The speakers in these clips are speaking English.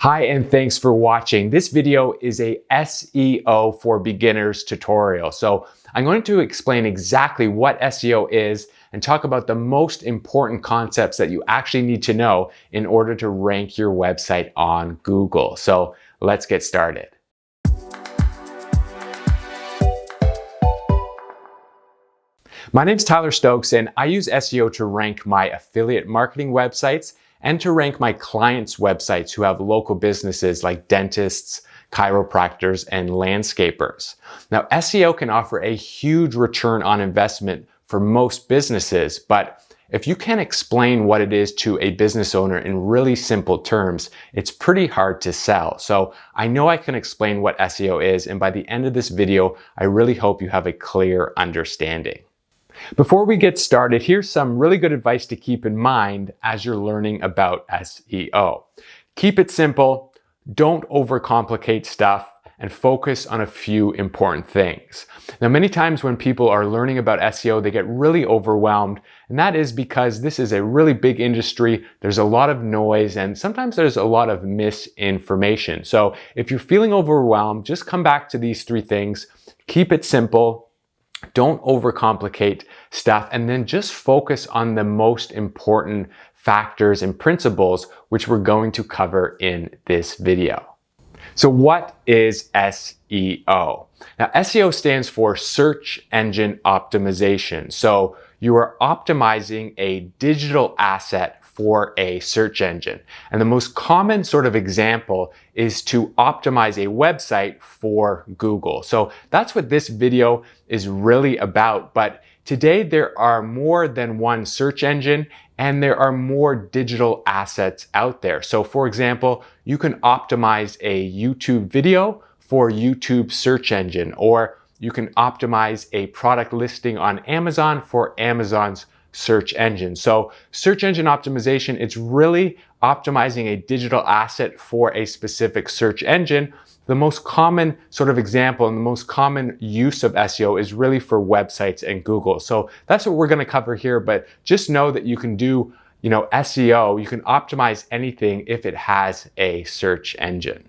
Hi, and thanks for watching. This video is a SEO for beginners tutorial. So I'm going to explain exactly what SEO is and talk about the most important concepts that you actually need to know in order to rank your website on Google. So let's get started. My name's Tyler Stokes, and I use SEO to rank my affiliate marketing websites and to rank my clients' websites who have local businesses like dentists, chiropractors, and landscapers. Now, SEO can offer a huge return on investment for most businesses, but if you can't explain what it is to a business owner in really simple terms, it's pretty hard to sell. So I know I can explain what SEO is, and by the end of this video, I really hope you have a clear understanding. Before we get started, here's some really good advice to keep in mind as you're learning about SEO. Keep it simple, don't overcomplicate stuff, and focus on a few important things. Now, many times when people are learning about SEO, they get really overwhelmed, and that is because this is a really big industry. There's a lot of noise, and sometimes there's a lot of misinformation. So if you're feeling overwhelmed, just come back to these three things. Keep it simple. Don't overcomplicate stuff, and then just focus on the most important factors and principles which we're going to cover in this video. So what is SEO? Now, SEO stands for search engine optimization. So you are optimizing a digital asset for a search engine. And the most common sort of example is to optimize a website for Google. So that's what this video is really about. But today there are more than one search engine and there are more digital assets out there. So for example, you can optimize a YouTube video for YouTube search engine, or you can optimize a product listing on Amazon for Amazon's search engine. So search engine optimization, it's really optimizing a digital asset for a specific search engine. The most common sort of example and the most common use of SEO is really for websites and Google. So that's what we're going to cover here, but just know that you can do, SEO, you can optimize anything if it has a search engine.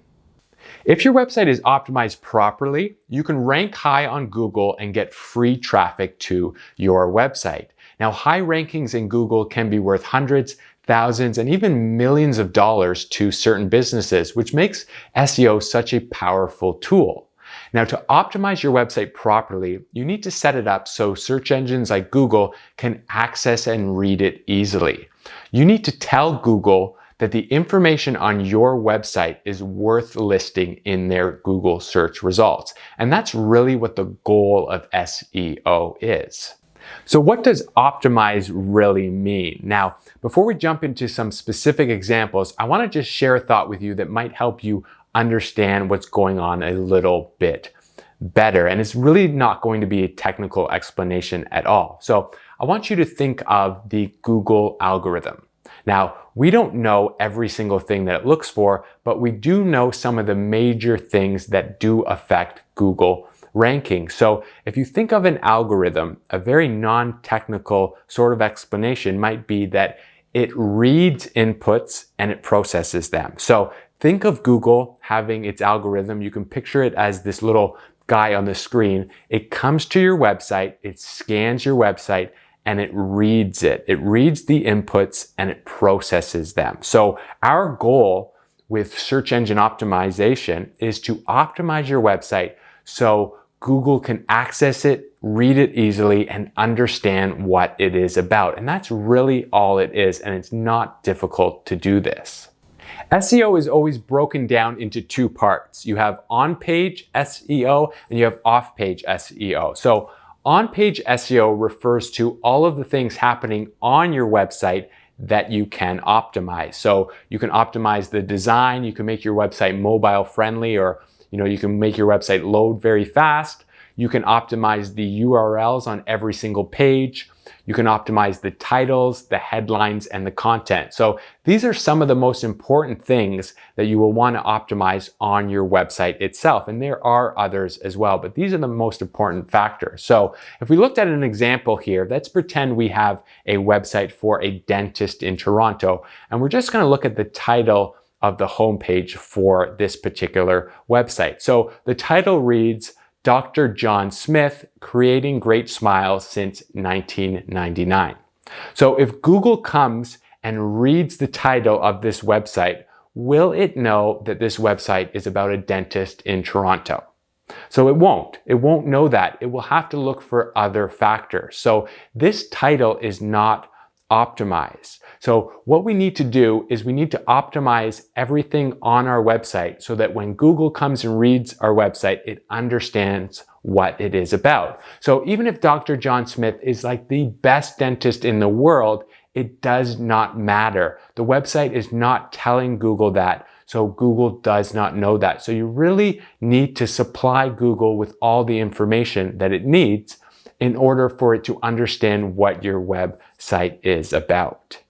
If your website is optimized properly, you can rank high on Google and get free traffic to your website. Now, high rankings in Google can be worth hundreds, thousands, and even millions of dollars to certain businesses, which makes SEO such a powerful tool. Now, to optimize your website properly, you need to set it up so search engines like Google can access and read it easily. You need to tell Google that the information on your website is worth listing in their Google search results. And that's really what the goal of SEO is. So what does optimize really mean? Now, before we jump into some specific examples, I want to just share a thought with you that might help you understand what's going on a little bit better. And it's really not going to be a technical explanation at all. So I want you to think of the Google algorithm. Now, we don't know every single thing that it looks for, but we do know some of the major things that do affect Google ranking. So if you think of an algorithm, a very non-technical sort of explanation might be that it reads inputs and it processes them. So think of Google having its algorithm. You can picture it as this little guy on the screen. It comes to your website, it scans your website, and it reads it. It reads the inputs and it processes them. So our goal with search engine optimization is to optimize your website so Google can access it, read it easily, and understand what it is about. And that's really all it is, and it's not difficult to do this. SEO is always broken down into two parts. You have on-page SEO and you have off-page SEO. So on-page SEO refers to all of the things happening on your website that you can optimize. So you can optimize the design, you can make your website mobile friendly, or you can make your website load very fast. You can optimize the URLs on every single page. You can optimize the titles, the headlines, and the content. So these are some of the most important things that you will want to optimize on your website itself. And there are others as well, but these are the most important factors. So if we looked at an example here, let's pretend we have a website for a dentist in Toronto, and we're just going to look at the title of the homepage for this particular website. So the title reads, Dr. John Smith, Creating Great Smiles Since 1999. So if Google comes and reads the title of this website, will it know that this website is about a dentist in Toronto? So it won't. It won't know that. It will have to look for other factors. So this title is not optimized. So what we need to do is we need to optimize everything on our website so that when Google comes and reads our website, it understands what it is about. So even if Dr. John Smith is like the best dentist in the world, it does not matter. The website is not telling Google that. So Google does not know that. So you really need to supply Google with all the information that it needs in order for it to understand what your website is about.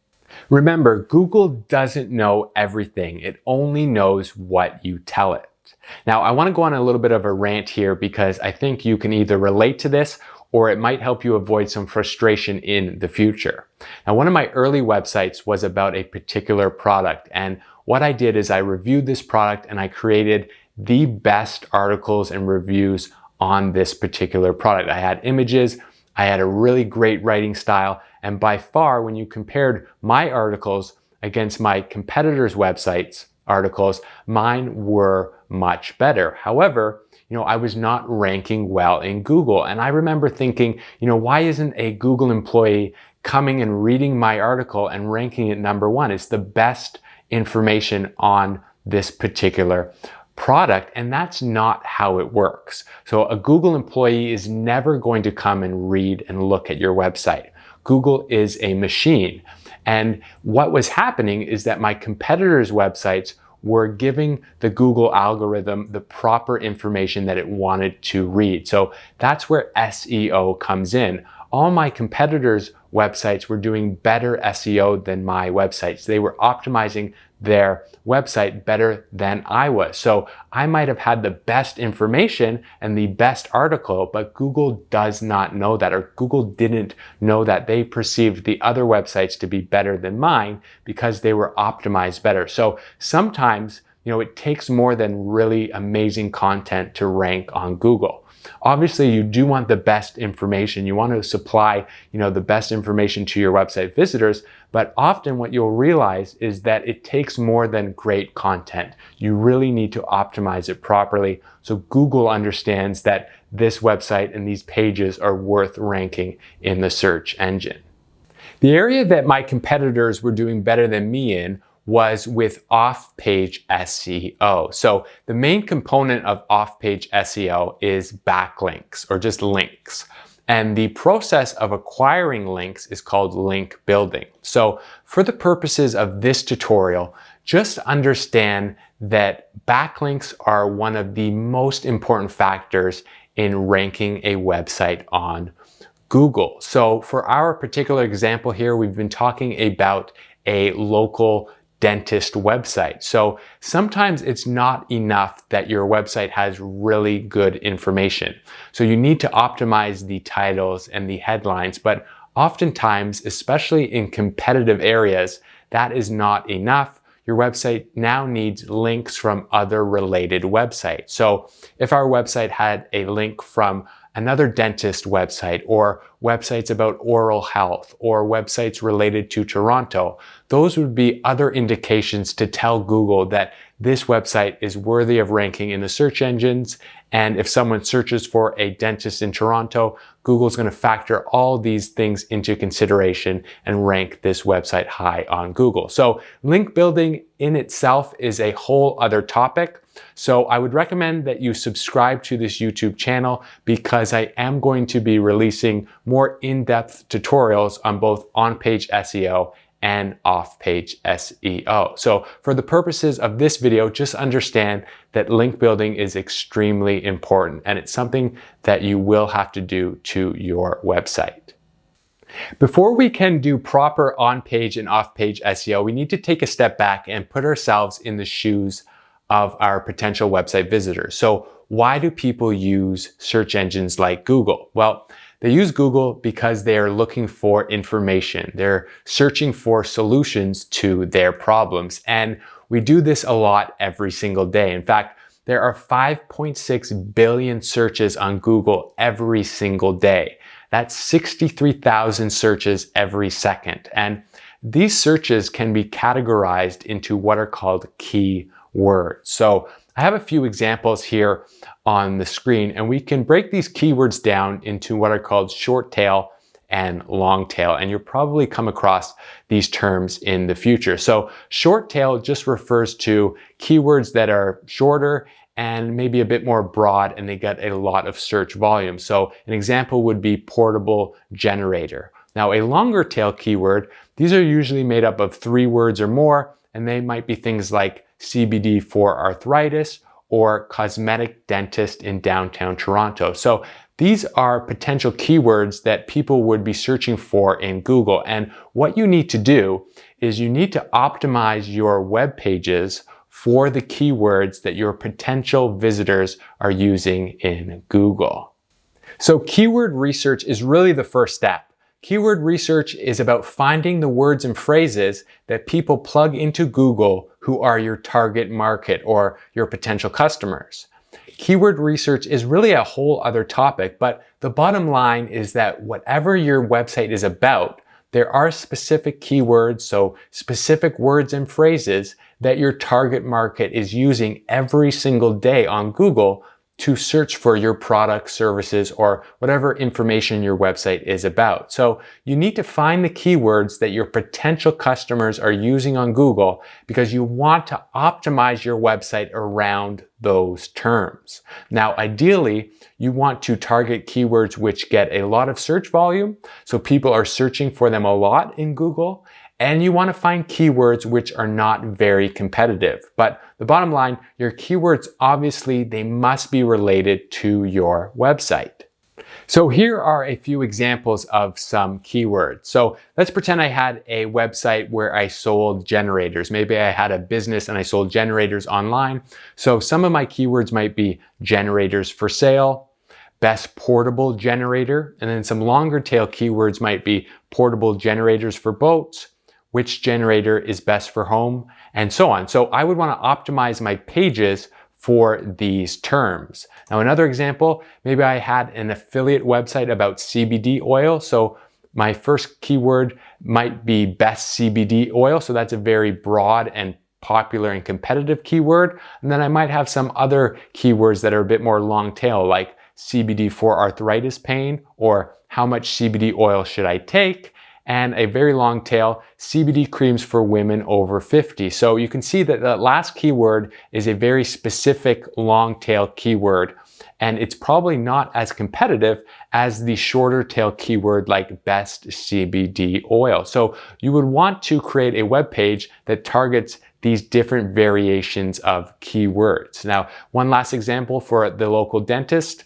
Remember, Google doesn't know everything. It only knows what you tell it. Now, I want to go on a little bit of a rant here because I think you can either relate to this or it might help you avoid some frustration in the future. Now, one of my early websites was about a particular product, and what I did is I reviewed this product and I created the best articles and reviews on this particular product. I had images, I had a really great writing style, and by far, when you compared my articles against my competitors' websites' articles, mine were much better. However, I was not ranking well in Google. And I remember thinking, why isn't a Google employee coming and reading my article and ranking it number one? It's the best information on this particular product, and that's not how it works. So a Google employee is never going to come and read and look at your website. Google is a machine. And what was happening is that my competitors' websites were giving the Google algorithm the proper information that it wanted to read. So that's where SEO comes in. All my competitors' websites were doing better SEO than my websites. They were optimizing their website better than I was. So I might have had the best information and the best article, but Google does not know that, or Google didn't know that. They perceived the other websites to be better than mine because they were optimized better. So sometimes, it takes more than really amazing content to rank on Google. Obviously, you do want the best information. You want to supply, the best information to your website visitors, but often what you'll realize is that it takes more than great content. You really need to optimize it properly so Google understands that this website and these pages are worth ranking in the search engine. The area that my competitors were doing better than me in was with off-page SEO. So the main component of off-page SEO is backlinks, or just links. And the process of acquiring links is called link building. So for the purposes of this tutorial, just understand that backlinks are one of the most important factors in ranking a website on Google. So for our particular example here, we've been talking about a local dentist website. So sometimes it's not enough that your website has really good information. So you need to optimize the titles and the headlines, but oftentimes, especially in competitive areas, that is not enough. Your website now needs links from other related websites. So if our website had a link from another dentist website, or websites about oral health, or websites related to Toronto, those would be other indications to tell Google that this website is worthy of ranking in the search engines. And if someone searches for a dentist in Toronto, Google's going to factor all these things into consideration and rank this website high on Google. So link building in itself is a whole other topic. So I would recommend that you subscribe to this YouTube channel because I am going to be releasing more in-depth tutorials on both on-page SEO and off-page SEO. So for the purposes of this video, just understand that link building is extremely important and it's something that you will have to do to your website. Before we can do proper on-page and off-page SEO, we need to take a step back and put ourselves in the shoes of our potential website visitors. So why do people use search engines like Google? Well, they use Google because they are looking for information. They're searching for solutions to their problems. And we do this a lot every single day. In fact, there are 5.6 billion searches on Google every single day. That's 63,000 searches every second. And these searches can be categorized into what are called keywords. So I have a few examples here on the screen, and we can break these keywords down into what are called short tail and long tail. And you'll probably come across these terms in the future. So short tail just refers to keywords that are shorter and maybe a bit more broad, and they get a lot of search volume. So an example would be portable generator. Now, a longer tail keyword, these are usually made up of 3 words or more, and they might be things like CBD for arthritis or cosmetic dentist in downtown Toronto. So these are potential keywords that people would be searching for in Google. And what you need to do is you need to optimize your web pages for the keywords that your potential visitors are using in Google. So keyword research is really the first step. Keyword research is about finding the words and phrases that people plug into Google who are your target market or your potential customers. Keyword research is really a whole other topic, but the bottom line is that whatever your website is about, there are specific keywords, so specific words and phrases that your target market is using every single day on Google to search for your products, services, or whatever information your website is about. So you need to find the keywords that your potential customers are using on Google because you want to optimize your website around those terms. Now, ideally, you want to target keywords which get a lot of search volume, so people are searching for them a lot in Google, and you want to find keywords which are not very competitive. But the bottom line, your keywords, obviously, they must be related to your website. So here are a few examples of some keywords. So let's pretend I had a website where I sold generators. Maybe I had a business and I sold generators online. So some of my keywords might be generators for sale, best portable generator, and then some longer tail keywords might be portable generators for boats, which generator is best for home, and so on. So I would want to optimize my pages for these terms. Now, another example, maybe I had an affiliate website about CBD oil. So my first keyword might be best CBD oil. So that's a very broad and popular and competitive keyword. And then I might have some other keywords that are a bit more long tail, like CBD for arthritis pain, or how much CBD oil should I take? And a very long tail, CBD creams for women over 50. So you can see that the last keyword is a very specific long tail keyword, and it's probably not as competitive as the shorter tail keyword like best CBD oil. So you would want to create a web page that targets these different variations of keywords. Now, one last example for the local dentist.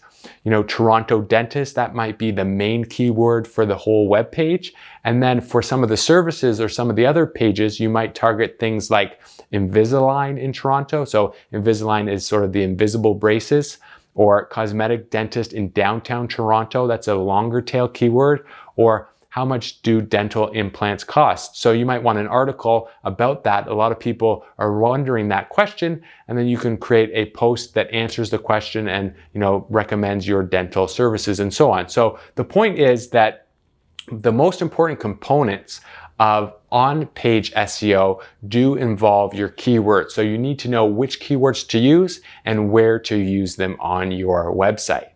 Toronto dentist, that might be the main keyword for the whole web page. And then for some of the services or some of the other pages, you might target things like Invisalign in Toronto. So Invisalign is sort of the invisible braces, or cosmetic dentist in downtown Toronto. That's a longer tail keyword. Or how much do dental implants cost? So you might want an article about that. A lot of people are wondering that question, and then you can create a post that answers the question and, recommends your dental services and so on. So the point is that the most important components of on-page SEO do involve your keywords. So you need to know which keywords to use and where to use them on your website.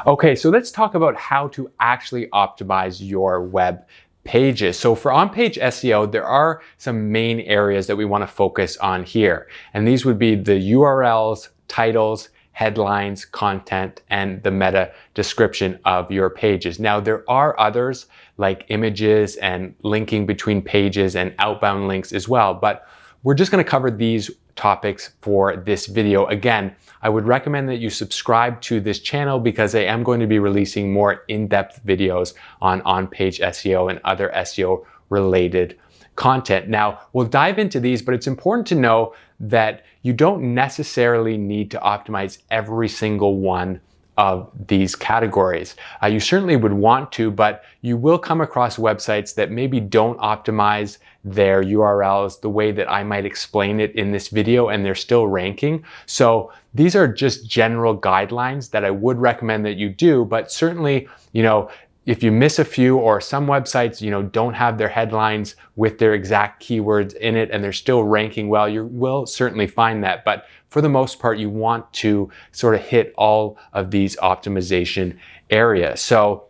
Okay, so let's talk about how to actually optimize your web pages. So for on-page SEO, there are some main areas that we want to focus on here. And these would be the URLs, titles, headlines, content, and the meta description of your pages. Now, there are others like images and linking between pages and outbound links as well, but we're just going to cover these topics for this video. Again, I would recommend that you subscribe to this channel because I am going to be releasing more in-depth videos on page SEO and other SEO related content. Now, we'll dive into these, but it's important to know that you don't necessarily need to optimize every single one of these categories. You certainly would want to, but you will come across websites that maybe don't optimize their URLs the way that I might explain it in this video, and they're still ranking. So these are just general guidelines that I would recommend that you do, but certainly, if you miss a few, or some websites, don't have their headlines with their exact keywords in it and they're still ranking well, you will certainly find that. But for the most part, you want to sort of hit all of these optimization areas. So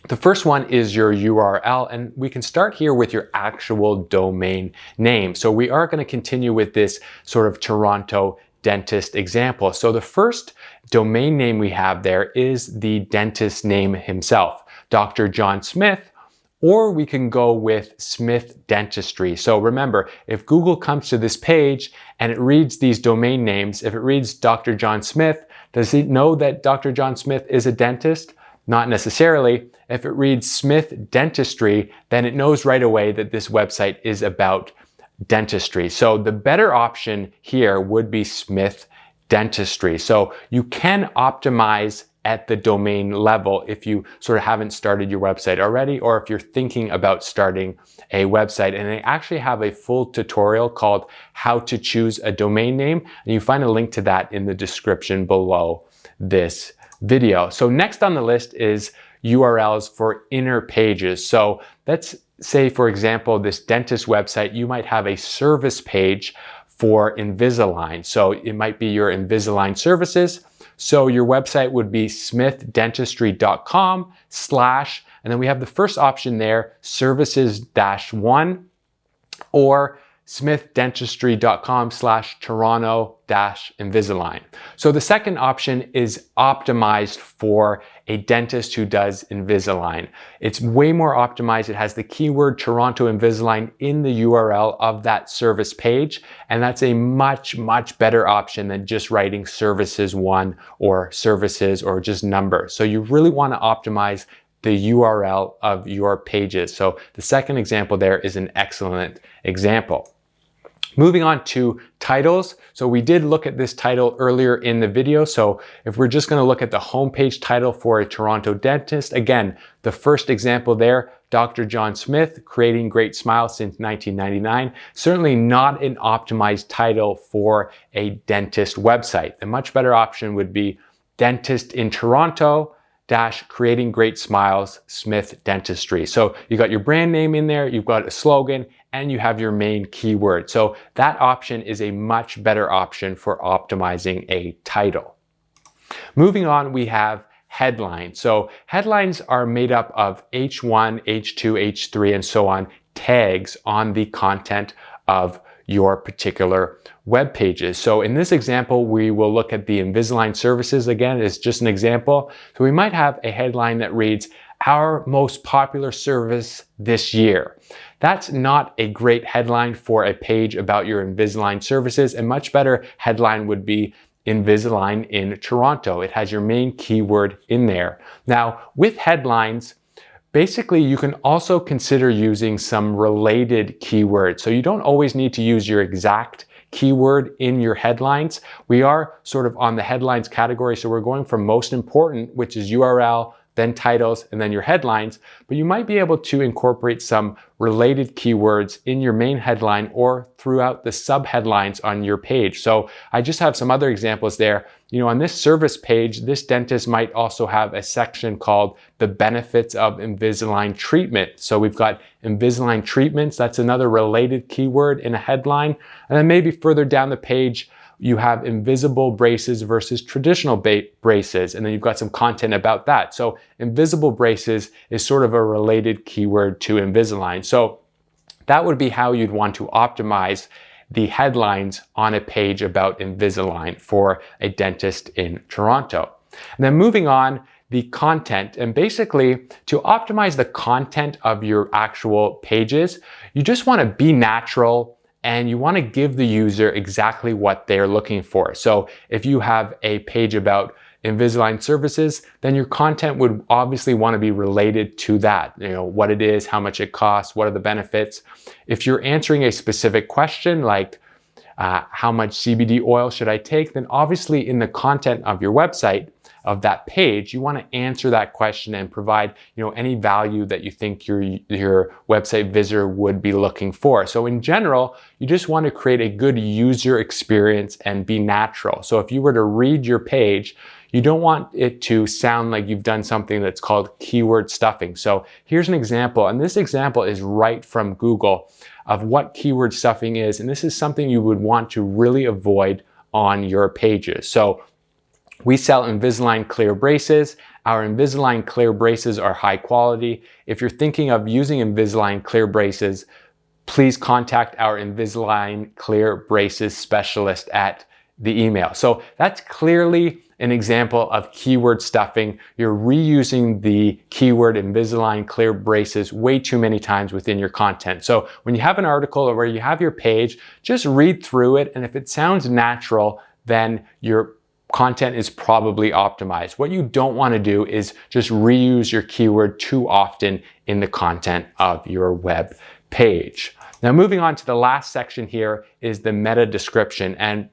the first one is your URL, and we can start here with your actual domain name. So we are going to continue with this sort of Toronto dentist example. So the first domain name we have there is the dentist name himself, Dr. John Smith, or we can go with Smith Dentistry. So remember, if Google comes to this page and it reads these domain names, if it reads Dr. John Smith, does it know that Dr. John Smith is a dentist? Not necessarily. If it reads Smith Dentistry, then it knows right away that this website is about dentistry. So the better option here would be Smith Dentistry. So you can optimize at the domain level if you sort of haven't started your website already, or if you're thinking about starting a website. And they actually have a full tutorial called How to Choose a Domain Name, and you find a link to that in the description below this video. So next on the list is URLs for inner pages. So let's say, for example, this dentist website, you might have a service page for Invisalign. So it might be your Invisalign services. So your website would be smithdentistry.com/ and then we have the first option there, services-1, or smithdentistry.com/Toronto-Invisalign. So the second option is optimized for a dentist who does Invisalign. It's way more optimized. It has the keyword Toronto Invisalign in the URL of that service page, and that's a much, much better option than just writing services-1 or services or just number. So you really want to optimize the URL of your pages. So the second example there is an excellent example. Moving on to titles. So we did look at this title earlier in the video. So if we're just going to look at the homepage title for a Toronto dentist, again, the first example there, Dr. John Smith, creating great smiles since 1999. Certainly not an optimized title for a dentist website. A much better option would be Dentist in Toronto - creating great smiles, Smith Dentistry. So you got your brand name in there, you've got a slogan, and you have your main keyword. So that option is a much better option for optimizing a title. Moving on, we have headlines. So headlines are made up of H1, H2, H3, and so on tags on the content of your particular web pages. So in this example, we will look at the Invisalign services. Again, it's just an example. So we might have a headline that reads, "Our most popular service this year." That's not a great headline for a page about your Invisalign services. A much better headline would be Invisalign in Toronto. It has your main keyword in there. Now, with headlines, basically, you can also consider using some related keywords. So you don't always need to use your exact keyword in your headlines. We are sort of on the headlines category, so we're going from most important, which is URL, then titles, and then your headlines, but you might be able to incorporate some related keywords in your main headline or throughout the sub-headlines on your page. So I just have some other examples there. On this service page, this dentist might also have a section called the benefits of Invisalign treatment. So we've got Invisalign treatments, that's another related keyword in a headline. And then maybe further down the page, you have invisible braces versus traditional braces, and then you've got some content about that. So invisible braces is sort of a related keyword to Invisalign. So that would be how you'd want to optimize the headlines on a page about Invisalign for a dentist in Toronto. And then moving on, the content, and basically to optimize the content of your actual pages, you just want to be natural, and you want to give the user exactly what they're looking for. So if you have a page about Invisalign services, then your content would obviously want to be related to that. What it is, how much it costs, what are the benefits. If you're answering a specific question like how much CBD oil should I take, then obviously in the content of your website, of that page, you want to answer that question and provide, any value that you think your website visitor would be looking for. So in general, you just want to create a good user experience and be natural. So if you were to read your page, you don't want it to sound like you've done something that's called keyword stuffing. So here's an example, and this example is right from Google of what keyword stuffing is, and this is something you would want to really avoid on your pages. So we sell Invisalign clear braces. Our Invisalign clear braces are high quality. If you're thinking of using Invisalign clear braces, please contact our Invisalign clear braces specialist at the email. So that's clearly an example of keyword stuffing. You're reusing the keyword Invisalign clear braces way too many times within your content. So when you have an article or where you have your page, just read through it, and if it sounds natural, then your content is probably optimized. What you don't want to do is just reuse your keyword too often in the content of your web page. Now, moving on to the last section here is the meta description. And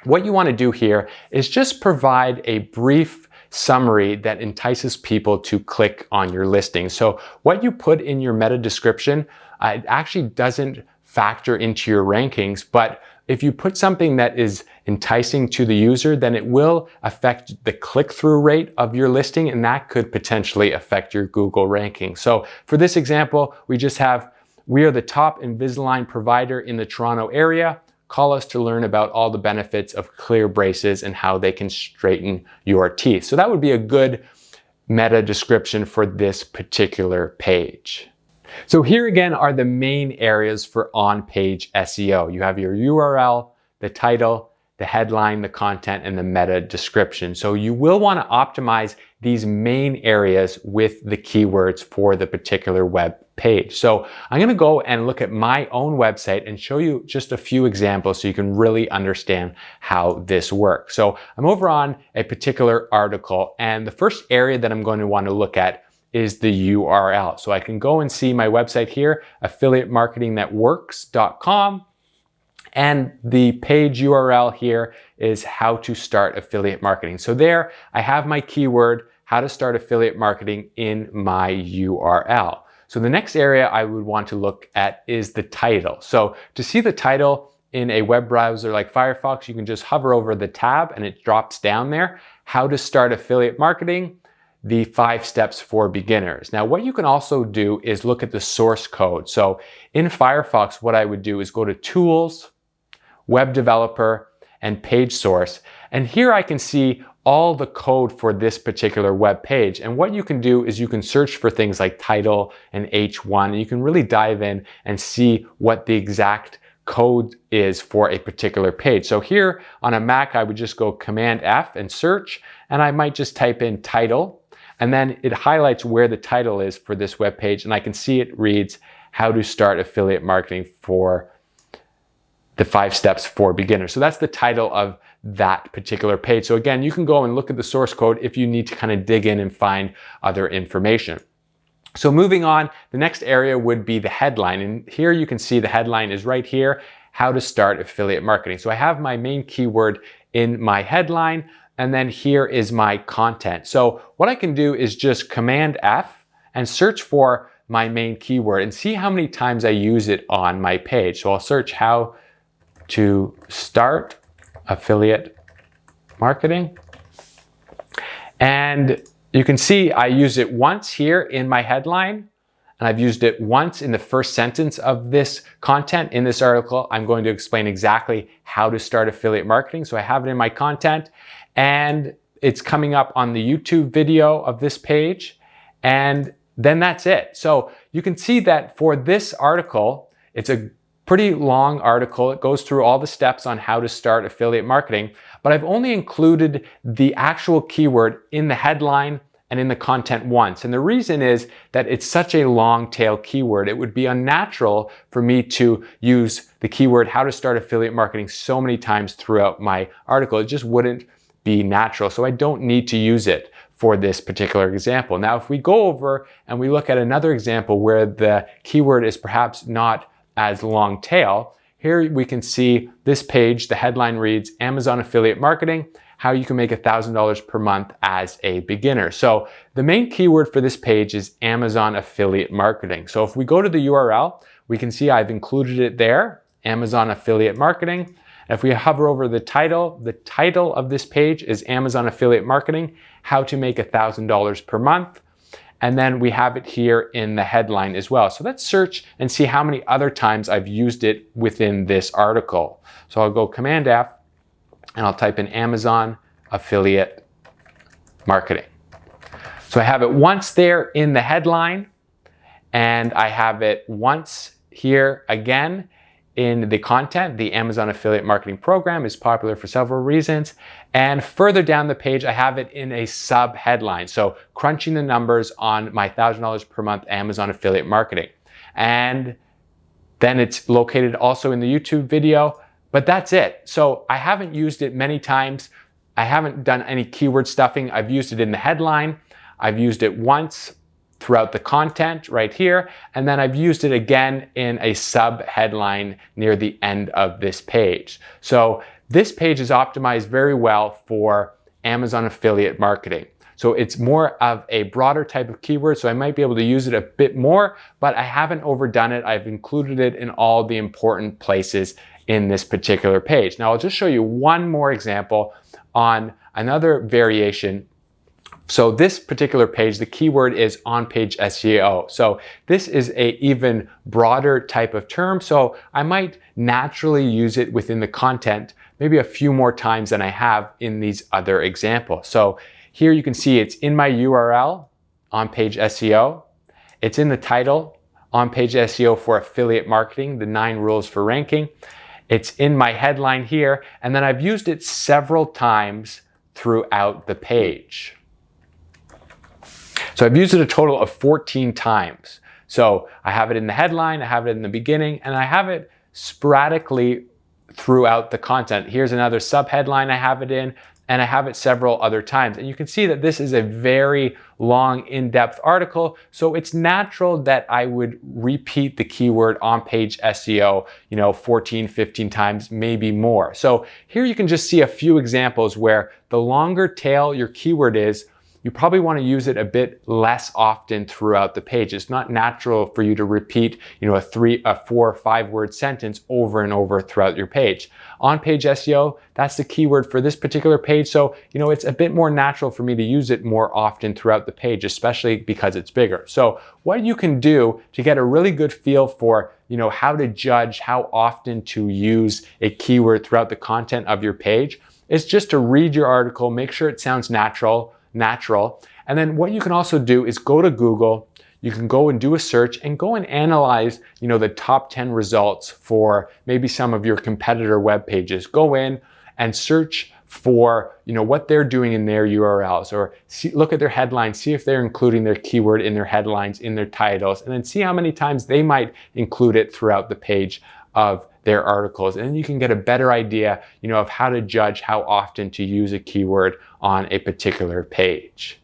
what you want to do here is just provide a brief summary that entices people to click on your listing. So what you put in your meta description, it actually doesn't factor into your rankings, but if you put something that is enticing to the user, then it will affect the click-through rate of your listing, and that could potentially affect your Google ranking. So for this example, we just have, we are the top Invisalign provider in the Toronto area. Call us to learn about all the benefits of clear braces and how they can straighten your teeth. So that would be a good meta description for this particular page. So here again are the main areas for on-page SEO. You have your URL, the title, the headline, the content, and the meta description. So you will want to optimize these main areas with the keywords for the particular web page. So I'm going to go and look at my own website and show you just a few examples so you can really understand how this works. So I'm over on a particular article, and the first area that I'm going to want to look at is the URL. So I can go and see my website here, affiliatemarketingthatworks.com. And the page URL here is how to start affiliate marketing. So there I have my keyword, how to start affiliate marketing, in my URL. So the next area I would want to look at is the title. So to see the title in a web browser like Firefox, you can just hover over the tab and it drops down there. How to start affiliate marketing, the 5 steps for beginners. Now, what you can also do is look at the source code. So in Firefox, what I would do is go to Tools, Web Developer, and Page Source. And here I can see all the code for this particular web page. And what you can do is you can search for things like title and H1, and you can really dive in and see what the exact code is for a particular page. So here on a Mac, I would just go Command F and search, and I might just type in title, and then it highlights where the title is for this web page, and I can see it reads how to start affiliate marketing for the 5 steps for beginners. So that's the title of that particular page. So again, you can go and look at the source code if you need to kind of dig in and find other information. So moving on, the next area would be the headline. And here you can see the headline is right here, how to start affiliate marketing. So I have my main keyword in my headline, and then here is my content. So what I can do is just Command F and search for my main keyword and see how many times I use it on my page. So I'll search how to start affiliate marketing. And you can see I use it once here in my headline, and I've used it once in the first sentence of this content. In this article, I'm going to explain exactly how to start affiliate marketing. So I have it in my content, and it's coming up on the YouTube video of this page, and then that's it. So you can see that for this article, it's a pretty long article. It goes through all the steps on how to start affiliate marketing, but I've only included the actual keyword in the headline and in the content once. And the reason is that it's such a long tail keyword. It would be unnatural for me to use the keyword how to start affiliate marketing so many times throughout my article. It just wouldn't be natural. So I don't need to use it for this particular example. Now, if we go over and we look at another example where the keyword is perhaps not as long tail, here we can see this page, the headline reads, Amazon Affiliate Marketing, how you can make $1,000 per month as a beginner. So the main keyword for this page is Amazon Affiliate Marketing. So if we go to the URL, we can see I've included it there, Amazon Affiliate Marketing. If we hover over the title of this page is Amazon Affiliate Marketing, how to make $1,000 per month. And then we have it here in the headline as well. So let's search and see how many other times I've used it within this article. So I'll go Command F and I'll type in Amazon Affiliate Marketing. So I have it once there in the headline, and I have it once here again in the content. The Amazon Affiliate Marketing Program is popular for several reasons. And further down the page, I have it in a sub headline. So crunching the numbers on my $1,000 per month Amazon Affiliate Marketing. And then it's located also in the YouTube video, but that's it. So I haven't used it many times. I haven't done any keyword stuffing. I've used it in the headline. I've used it once throughout the content right here, and then I've used it again in a sub headline near the end of this page. So this page is optimized very well for Amazon affiliate marketing. So it's more of a broader type of keyword, so I might be able to use it a bit more, but I haven't overdone it. I've included it in all the important places in this particular page. Now I'll just show you one more example on another variation. So this particular page, the keyword is On Page SEO. So this is a even broader type of term. So I might naturally use it within the content, maybe a few more times than I have in these other examples. So here you can see it's in my URL, On Page SEO. It's in the title, On Page SEO for Affiliate Marketing, the 9 rules for ranking. It's in my headline here, and then I've used it several times throughout the page. So I've used it a total of 14 times. So I have it in the headline, I have it in the beginning, and I have it sporadically throughout the content. Here's another sub-headline I have it in, and I have it several other times. And you can see that this is a very long, in-depth article, so it's natural that I would repeat the keyword on page SEO, 14, 15 times, maybe more. So here you can just see a few examples where the longer tail your keyword is, you probably want to use it a bit less often throughout the page. It's not natural for you to repeat, a 4 or 5 word sentence over and over throughout your page. On page SEO, that's the keyword for this particular page. So, it's a bit more natural for me to use it more often throughout the page, especially because it's bigger. So what you can do to get a really good feel for, how to judge how often to use a keyword throughout the content of your page is just to read your article, make sure it sounds natural. And then what you can also do is go to Google, you can go and do a search and go and analyze, the top 10 results for maybe some of your competitor web pages. Go in and search for, what they're doing in their URLs, or look at their headlines, see if they're including their keyword in their headlines, in their titles, and then see how many times they might include it throughout the page of their articles. And then you can get a better idea, of how to judge how often to use a keyword on a particular page.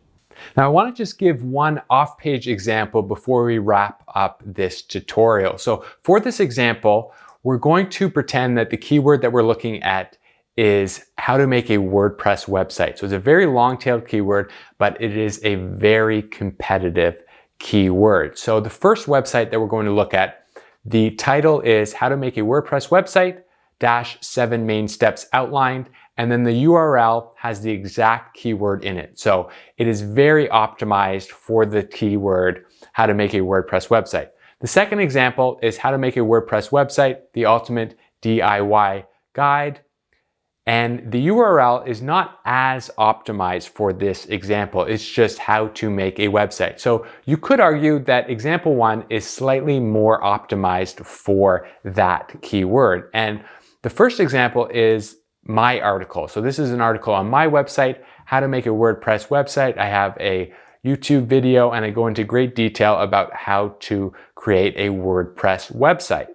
Now I want to just give one off-page example before we wrap up this tutorial. So for this example, we're going to pretend that the keyword that we're looking at is how to make a WordPress website. So it's a very long-tailed keyword, but it is a very competitive keyword. So the first website that we're going to look at, the title is How to Make a WordPress Website -7 Main Steps Outlined, and then the URL has the exact keyword in it. So it is very optimized for the keyword How to Make a WordPress Website. The second example is How to Make a WordPress Website, the Ultimate DIY Guide. And the URL is not as optimized for this example. It's just how to make a website. So you could argue that example 1 is slightly more optimized for that keyword. And the first example is my article. So this is an article on my website, How to Make a WordPress Website. I have a YouTube video and I go into great detail about how to create a WordPress website.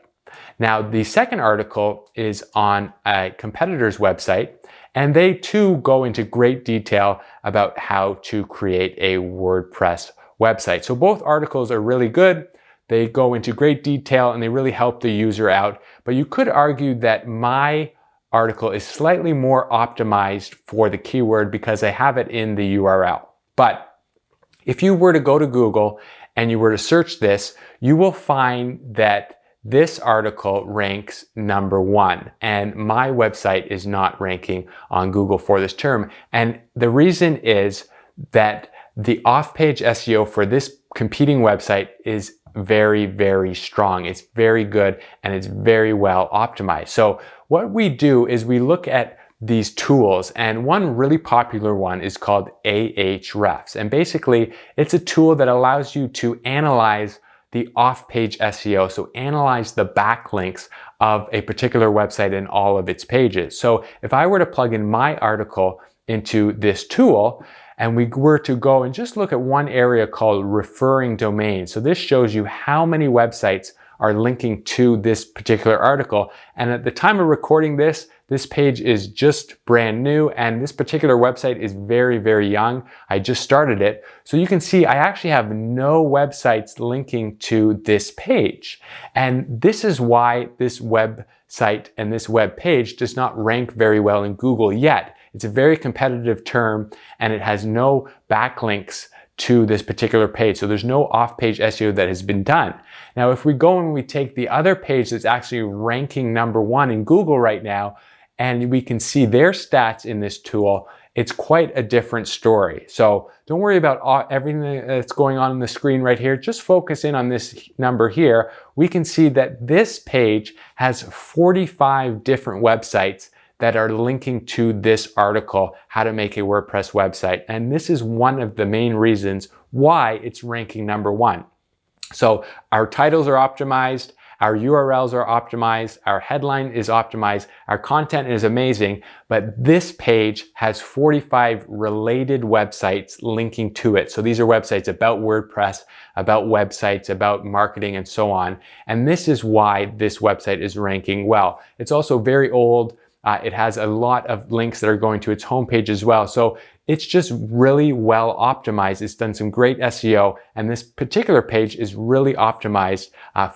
Now, the second article is on a competitor's website, and they too go into great detail about how to create a WordPress website. So both articles are really good. They go into great detail and they really help the user out. But you could argue that my article is slightly more optimized for the keyword because I have it in the URL. But if you were to go to Google and you were to search this, you will find that this article ranks #1, and my website is not ranking on Google for this term. And the reason is that the off-page SEO for this competing website is very, very strong. It's very good and it's very well optimized. So what we do is we look at these tools, and one really popular one is called Ahrefs. And basically, it's a tool that allows you to analyze the off-page SEO, so analyze the backlinks of a particular website and all of its pages. So if I were to plug in my article into this tool, and we were to go and just look at one area called referring domains. So this shows you how many websites are linking to this particular article. And at the time of recording this page is just brand new, and this particular website is very, very young. I just started it. So you can see I actually have no websites linking to this page. And this is why this website and this web page does not rank very well in Google yet. It's a very competitive term and it has no backlinks to this particular page. So there's no off-page SEO that has been done. Now, if we go and we take the other page that's actually ranking #1 in Google right now, and we can see their stats in this tool, it's quite a different story. So don't worry about everything that's going on the screen right here. Just focus in on this number here. We can see that this page has 45 different websites that are linking to this article, How to Make a WordPress Website. And this is one of the main reasons why it's ranking #1. So our titles are optimized, our URLs are optimized, our headline is optimized, our content is amazing, but this page has 45 related websites linking to it. So these are websites about WordPress, about websites, about marketing, and so on. And this is why this website is ranking well. It's also very old. It has a lot of links that are going to its homepage as well. So it's just really well optimized. It's done some great SEO, and this particular page is really optimized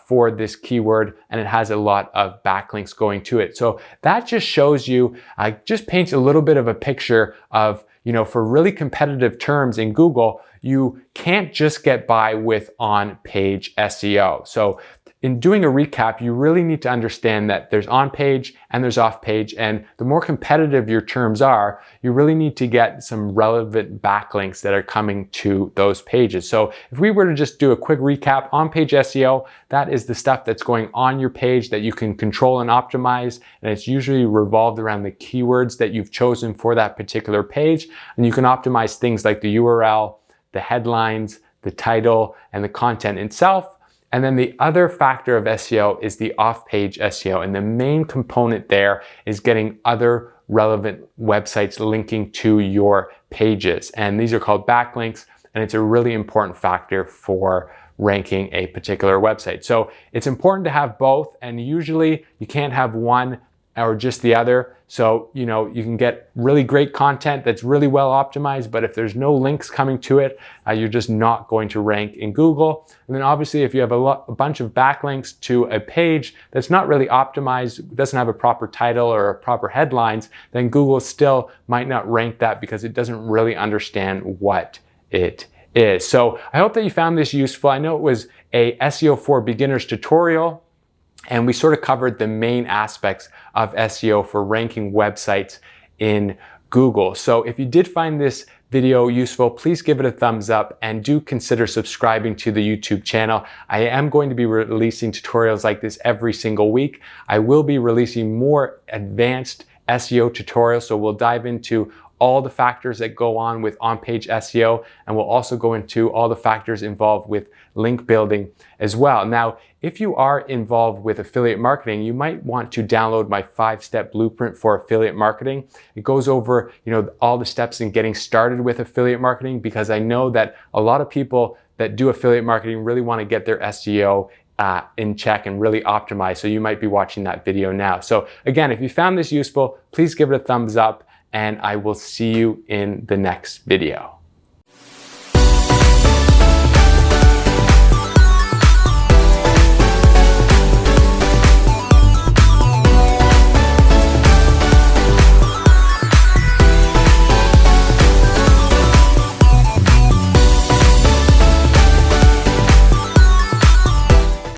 for this keyword, and it has a lot of backlinks going to it. So that just shows you, just paints a little bit of a picture of, for really competitive terms in Google, you can't just get by with on-page SEO. So in doing a recap, you really need to understand that there's on-page and there's off-page, and the more competitive your terms are, you really need to get some relevant backlinks that are coming to those pages. So if we were to just do a quick recap, on-page SEO, that is the stuff that's going on your page that you can control and optimize, and it's usually revolved around the keywords that you've chosen for that particular page, and you can optimize things like the URL, the headlines, the title, and the content itself. And then the other factor of SEO is the off-page SEO. And the main component there is getting other relevant websites linking to your pages. And these are called backlinks, and it's a really important factor for ranking a particular website. So it's important to have both, and usually you can't have one or just the other. So, you can get really great content that's really well optimized, but if there's no links coming to it, you're just not going to rank in Google. And then obviously if you have a bunch of backlinks to a page that's not really optimized, doesn't have a proper title or proper headlines, then Google still might not rank that because it doesn't really understand what it is. So I hope that you found this useful. I know it was a SEO for beginners tutorial, and we sort of covered the main aspects of SEO for ranking websites in Google. So if you did find this video useful, please give it a thumbs up and do consider subscribing to the YouTube channel. I am going to be releasing tutorials like this every single week. I will be releasing more advanced SEO tutorials, so we'll dive into all the factors that go on with on-page SEO, and we'll also go into all the factors involved with link building as well. Now, if you are involved with affiliate marketing, you might want to download my 5-step blueprint for affiliate marketing. It goes over, all the steps in getting started with affiliate marketing, because I know that a lot of people that do affiliate marketing really want to get their SEO in check and really optimize. So you might be watching that video now. So again, if you found this useful, please give it a thumbs up, and I will see you in the next video.